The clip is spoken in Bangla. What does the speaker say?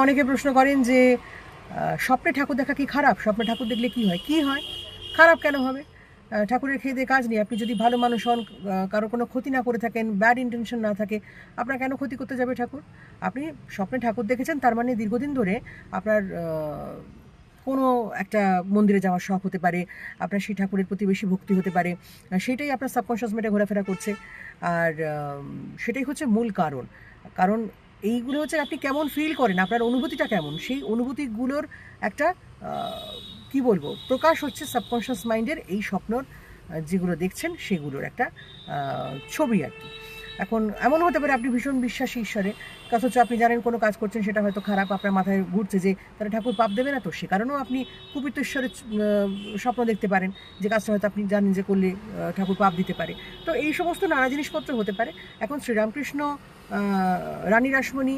অনেকে প্রশ্ন করেন যে স্বপ্নে ঠাকুর দেখা কি খারাপ? স্বপ্নে ঠাকুর দেখলে কি হয়? কি হয়? খারাপ কেন হবে? ঠাকুরের খেয়ে দিয়ে কাজ নেই। আপনি যদি ভালো মানুষ হন, কারো কোনো ক্ষতি না করে থাকেন, ব্যাড ইন্টেনশন না থাকে, আপনার কেন ক্ষতি করতে যাবে ঠাকুর? আপনি স্বপ্নে ঠাকুর দেখেছেন, তার মানে দীর্ঘদিন ধরে আপনার কোনো একটা মন্দিরে যাওয়ার শখ হতে পারে, আপনার সেই ঠাকুরের প্রতি বেশি ভক্তি হতে পারে, সেটাই আপনার সাবকনশিয়াস মাইন্ডে ঘোরাফেরা করছে। আর সেটাই হচ্ছে মূল কারণ। কারণ এইগুলো হচ্ছে আপনি কেমন ফিল করেন, আপনার অনুভূতিটা কেমন, সেই অনুভূতিগুলোর একটা কি বলবো প্রকাশ হচ্ছে সাবকনশিয়াস মাইন্ডের এই স্বপ্নর যেগুলো দেখছেন সেগুলোর একটা ছবি আর কি। এখন এমন হতে পারে আপনি ভীষণ বিশ্বাসী ঈশ্বরে, অথচ আপনি জানেন কোনো কাজ করছেন সেটা হয়তো খারাপ, আপনার মাথায় ঘুরছে যে তাহলে ঠাকুর পাপ দেবে না তো, সে কারণেও আপনি কুপিত ঈশ্বরের স্বপ্ন দেখতে পারেন, যে কাজটা হয়তো আপনি জানেন যে করলে ঠাকুর পাপ দিতে পারে। তো এই সমস্ত নানা জিনিসপত্র হতে পারে। এখন শ্রীরামকৃষ্ণ, রানী রাসমণি